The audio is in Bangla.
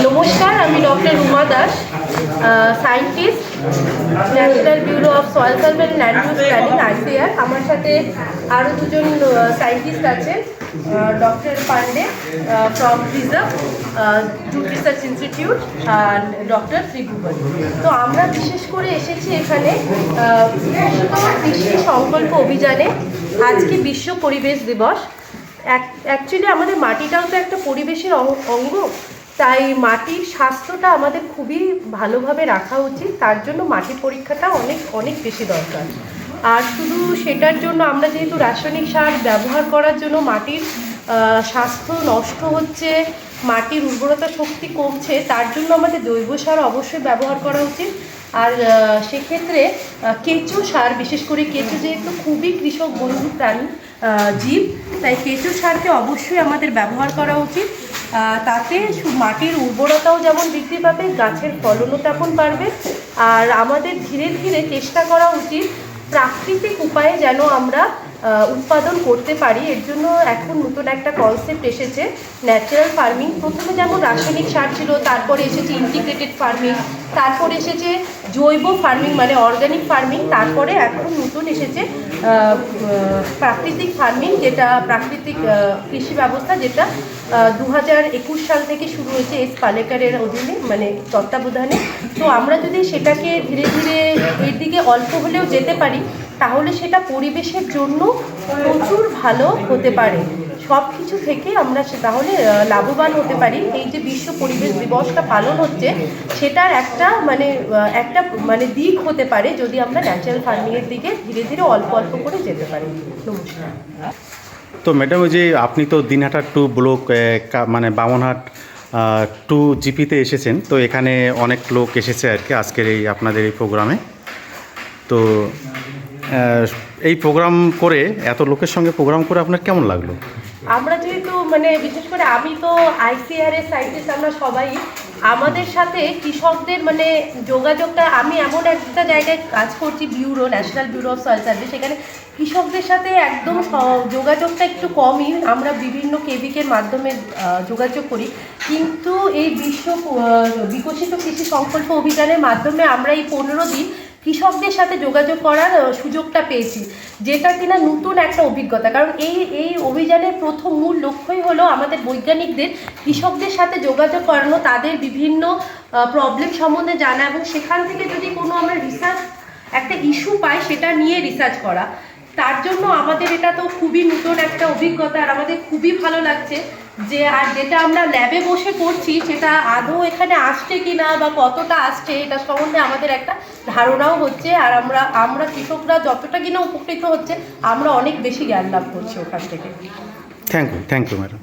নমস্কার, আমি doctor Ruma Das, scientist, National Bureau of Soil Survey and Land Use Planning ICAR। আমার সাথে আরও দুজন সায়েন্টিস্ট আছেন, doctor Pandey from preserve Jute Research Institute আর ডক্টর ত্রিভুবন। তো আমরা বিশেষ করে এসেছি এখানে কৃষি সংকল্প অভিযানে। আজকে বিশ্ব পরিবেশ দিবস। অ্যাকচুয়ালি আমাদের মাটিটাও তো একটা পরিবেশের অঙ্গ, তাই মাটির স্বাস্থ্যটা আমাদের খুবই ভালোভাবে রাখা উচিত। তার জন্য মাটির পরীক্ষাটা অনেক বেশি দরকার। আর শুধু সেটার জন্য আমরা যেহেতু রাসায়নিক সার ব্যবহার করার জন্য মাটির স্বাস্থ্য নষ্ট হচ্ছে, মাটির উর্বরতা শক্তি কমছে, তার জন্য আমাদের জৈব সার অবশ্যই ব্যবহার করা উচিত। আর সেক্ষেত্রে কেঁচো সার, বিশেষ করে কেঁচো যেহেতু খুবই কৃষক বন্ধু প্রাণী জীব, তাই কেঁচো সারকে অবশ্যই আমাদের ব্যবহার করা উচিত। তাতে মাটির উর্বরতাও যেমন বৃদ্ধি পাবে, গাছের ফলনও তেমন বাড়বে। আর আমাদের ধীরে ধীরে চেষ্টা করা উচিত প্রাকৃতিক উপায়ে যেন আমরা উৎপাদন করতে পারি। এর জন্য এখন নতুন একটা কনসেপ্ট এসেছে, ন্যাচারাল ফার্মিং। প্রথমে যেমন রাসায়নিক সার ছিল, তারপরে এসেছে ইন্টিগ্রেটেড ফার্মিং, তারপরে এসেছে জৈব ফার্মিং মানে অর্গানিক ফার্মিং, তারপরে এখন নতুন এসেছে প্রাকৃতিক ফার্মিং, যেটা প্রাকৃতিক কৃষি ব্যবস্থা, যেটা 2021 সাল থেকে শুরু হয়েছে এস পালেকারের অধীনে মানে তত্ত্বাবধানে। তো আমরা যদি সেটাকে ধীরে ধীরে এর দিকে অল্প হলেও যেতে পারি, তাহলে সেটা পরিবেশের জন্য প্রচুর ভালো হতে পারে। সব কিছু থেকে আমরা তাহলে লাভবান হতে পারি। এই যে বিশ্ব পরিবেশ দিবসটা পালন হচ্ছে, সেটার একটা মানে দিক হতে পারে যদি আমরা ন্যাচারাল ফার্মিংয়ের দিকে ধীরে ধীরে অল্প করে যেতে পারি। নমস্কার। তো ম্যাডাম, ওই যে আপনি তো দিনহাটা 2 ব্লক মানে বামনহাট 2 জিপিতে এসেছেন, তো এখানে অনেক লোক এসেছে আর কি আজকের এই আপনাদের এই প্রোগ্রামে। তো এই প্রোগ্রাম করে, এত লোকের সঙ্গে প্রোগ্রাম করে আপনার কেমন লাগলো? আমরা যেহেতু বিশেষ করে আমি তো ICAR এর সাইন্টিস্ট, আমরা সবাই আমাদের সাথে কৃষকদের যোগাযোগটা, আমি এমন একটা জায়গায় কাজ করছি, bureau, national Bureau of Soil survey, সেখানে কৃষকদের সাথে একদম যোগাযোগটা একটু কমই। আমরা বিভিন্ন কেভিকের মাধ্যমে যোগাযোগ করি, কিন্তু এই বিকশিত কৃষি সংকল্প অভিযানের মাধ্যমে আমরা এই 15 দিন কৃষকদের সাথে যোগাযোগ করার সুযোগটা পেয়েছি, যেটা কিনা নতুন একটা অভিজ্ঞতা। কারণ এই অভিযানের প্রথম মূল লক্ষ্যই হলো আমাদের বৈজ্ঞানিকদের কৃষকদের সাথে যোগাযোগ করানো, তাদের বিভিন্ন প্রবলেম সম্বন্ধে জানা, এবং সেখান থেকে যদি কোনো আমরা রিসার্চ একটা ইস্যু পাই, সেটা নিয়ে রিসার্চ করা। তার জন্য আমাদের এটা তো খুবই নতুন একটা অভিজ্ঞতা, আর আমাদের খুবই ভালো লাগছে যে আর যেটা আমরা ল্যাবে বসে করছি, সেটা আদৌ এখানে আসছে কি না বা কতটা আসছে, এটা সম্বন্ধে আমাদের একটা ধারণাও হচ্ছে। আর আমরা কৃষকরা যতটা কিনা উপকৃত হচ্ছে, আমরা অনেক বেশি জ্ঞান লাভ করছি ওখান থেকে। Thank you madam.